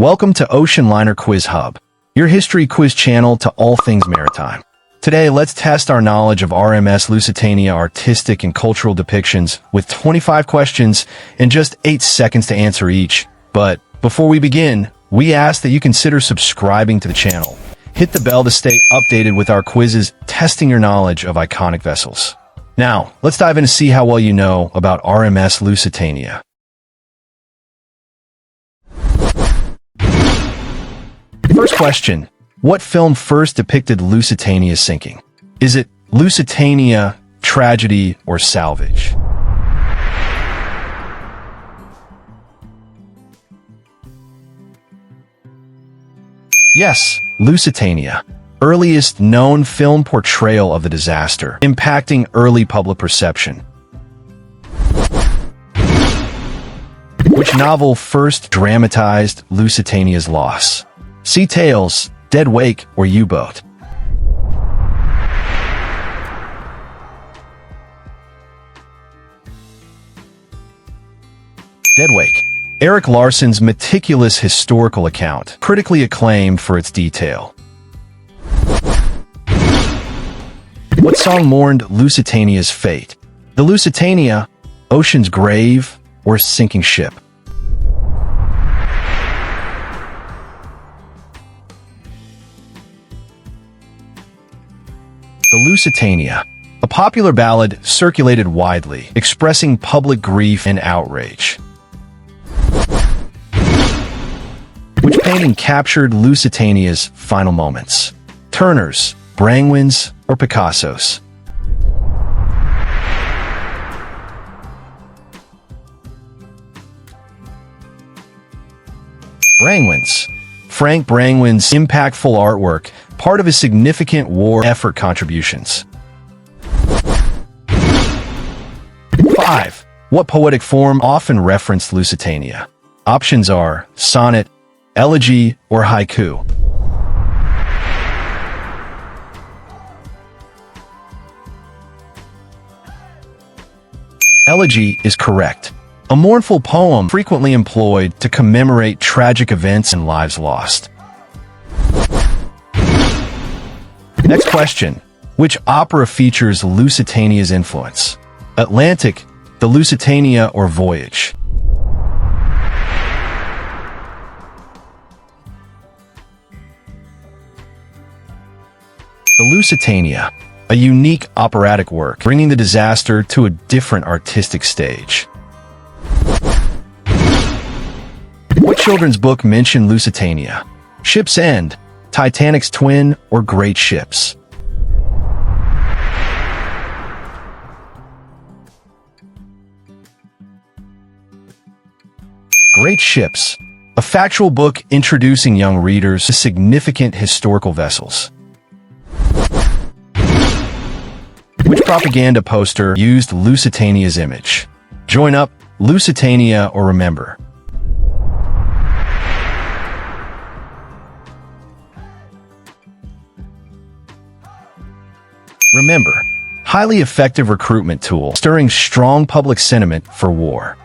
Welcome to Oceanliner Quiz Hub, your history quiz channel to all things maritime. Today, let's test our knowledge of RMS Lusitania artistic and cultural depictions with 25 questions and just 8 seconds to answer each. But before we begin, we ask that you consider subscribing to the channel. Hit the bell to stay updated with our quizzes, testing your knowledge of iconic vessels. Now, let's dive in to see how well you know about RMS Lusitania. First question. What film first depicted Lusitania's sinking? Is it Lusitania, Tragedy, or Salvage? Yes, Lusitania. Earliest known film portrayal of the disaster, impacting early public perception. Which novel first dramatized Lusitania's loss? Sea Tales, Dead Wake, or U-Boat? Dead Wake. Erik Larsson's meticulous historical account, critically acclaimed for its detail. What song mourned Lusitania's fate? The Lusitania, Ocean's Grave, or Sinking Ship? The Lusitania, a popular ballad circulated widely, expressing public grief and outrage. Which painting captured Lusitania's final moments? Turner's, Brangwen's, or Picasso's? Brangwen's. Frank Brangwen's impactful artwork, part of his significant war effort contributions. 5. What poetic form often referenced Lusitania? Options are sonnet, elegy, or haiku. Elegy is correct. A mournful poem frequently employed to commemorate tragic events and lives lost. Next question. Which opera features Lusitania's influence? Atlantic, The Lusitania, or Voyage? The Lusitania, a unique operatic work, bringing the disaster to a different artistic stage. What children's book mentioned Lusitania? Ship's End, Titanic's Twin, or Great Ships? Great Ships, a factual book introducing young readers to significant historical vessels. Which propaganda poster used Lusitania's image? Join Up, Lusitania, or Remember? Remember, highly effective recruitment tool, stirring strong public sentiment for war.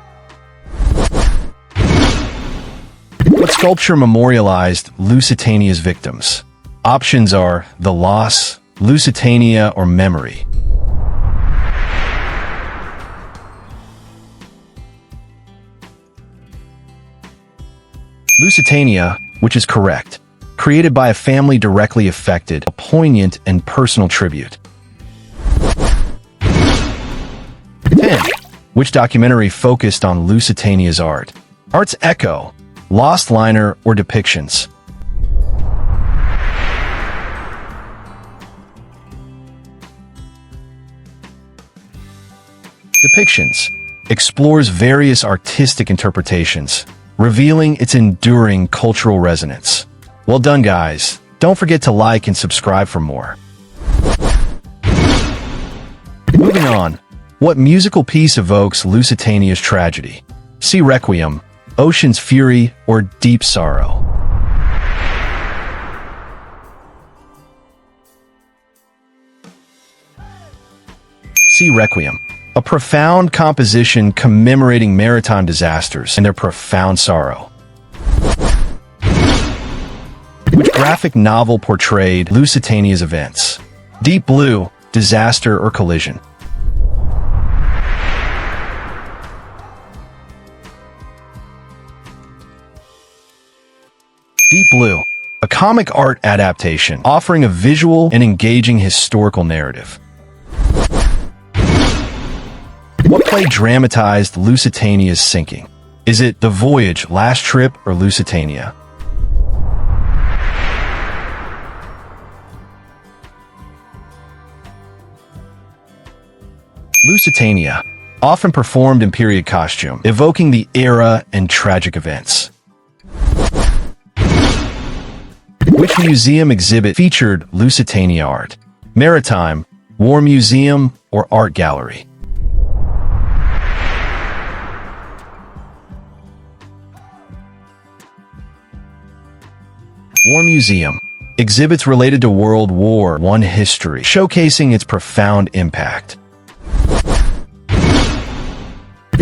What sculpture memorialized Lusitania's victims? Options are The Loss, Lusitania, or Memory. Lusitania, which is correct. Created by a family directly affected, a poignant and personal tribute. 10. Which documentary focused on Lusitania's art? Art's Echo, Lost Liner, or Depictions? Depictions explores various artistic interpretations, revealing its enduring cultural resonance. Well done, guys. Don't forget to like and subscribe for more. Moving on. What musical piece evokes Lusitania's tragedy? Sea Requiem, Ocean's Fury, or Deep Sorrow? Sea Requiem, a profound composition commemorating maritime disasters and their profound sorrow. Which graphic novel portrayed Lusitania's events? Deep Blue, Disaster or Collision? Deep Blue, a comic art adaptation offering a visual and engaging historical narrative. What play dramatized Lusitania's sinking? Is it The Voyage, Last Trip, or Lusitania? Lusitania, often performed in period costume, evoking the era and tragic events. Which museum exhibit featured Lusitania art? Maritime, War Museum, or Art Gallery? War Museum. Exhibits related to World War I history, showcasing its profound impact.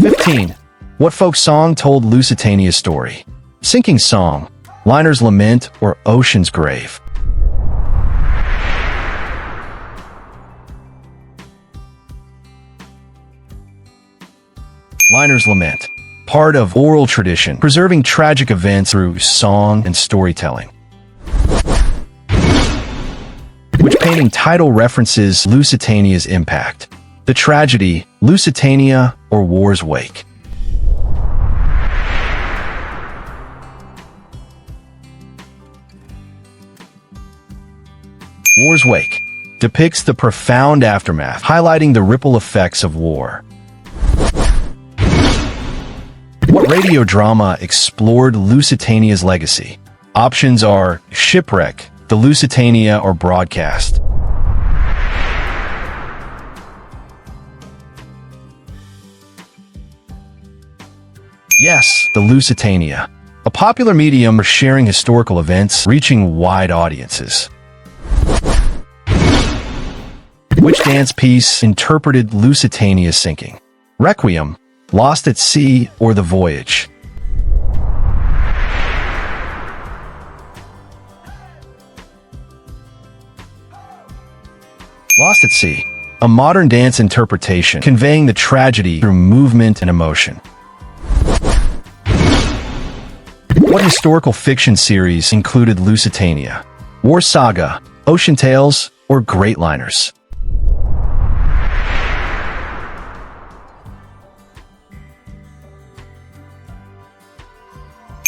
15. What folk song told Lusitania's story? Sinking Song, Liner's Lament, or Ocean's Grave? Liner's Lament, part of oral tradition, preserving tragic events through song and storytelling. Which painting title references Lusitania's impact? The Tragedy, Lusitania, or War's Wake? War's Wake depicts the profound aftermath, highlighting the ripple effects of war. What radio drama explored Lusitania's legacy? Options are Shipwreck, The Lusitania, or Broadcast. Yes, The Lusitania, a popular medium for sharing historical events, reaching wide audiences. Which dance piece interpreted Lusitania's sinking? Requiem, Lost at Sea, or The Voyage? Lost at Sea, a modern dance interpretation conveying the tragedy through movement and emotion. What historical fiction series included Lusitania? War Saga, Ocean Tales, or Great Liners?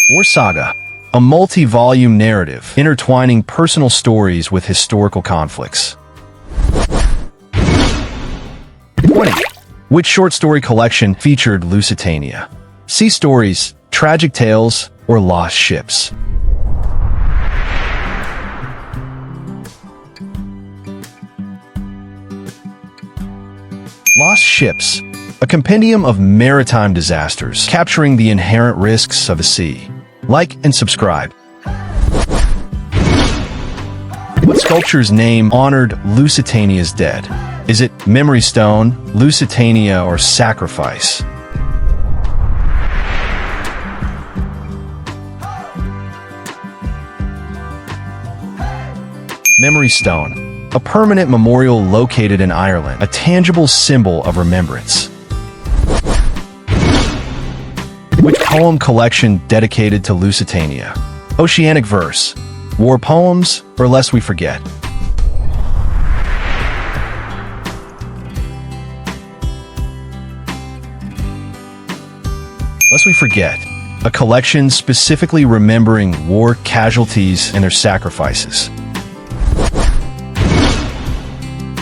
War Saga, a multi-volume narrative intertwining personal stories with historical conflicts. 20. Which short story collection featured Lusitania? Sea Stories, Tragic Tales, or Lost Ships? Lost Ships, a compendium of maritime disasters capturing the inherent risks of the sea. Like and subscribe. What sculpture's name honored Lusitania's dead? Is it Memory Stone, Lusitania, or Sacrifice? Memory Stone, a permanent memorial located in Ireland, a tangible symbol of remembrance. Which poem collection dedicated to Lusitania? Oceanic Verse, War Poems, or Lest We Forget? Lest We Forget, a collection specifically remembering war casualties and their sacrifices.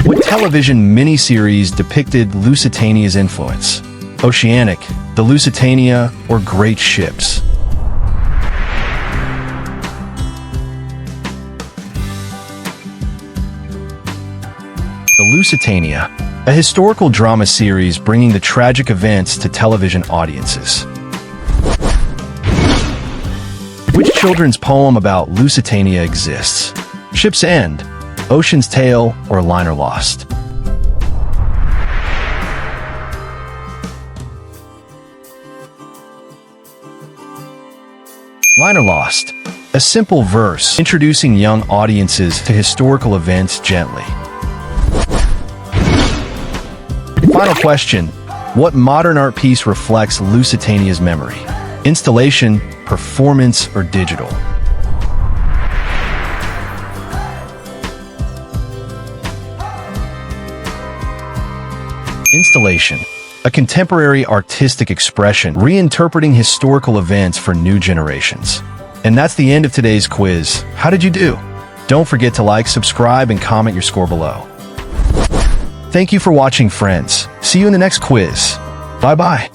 What television miniseries depicted Lusitania's influence? Oceanic, The Lusitania, or Great Ships? The Lusitania, a historical drama series bringing the tragic events to television audiences. Which children's poem about Lusitania exists? Ship's End, Ocean's Tale, or Liner Lost? Liner Lost, A simple verse introducing young audiences to historical events gently. Final question. What modern art piece reflects Lusitania's memory? Installation, performance, or digital? Installation. A contemporary artistic expression reinterpreting historical events for new generations. And that's the end of today's quiz. How did you do? Don't forget to like, subscribe, and comment your score below. Thank you for watching, friends. See you in the next quiz. Bye-bye.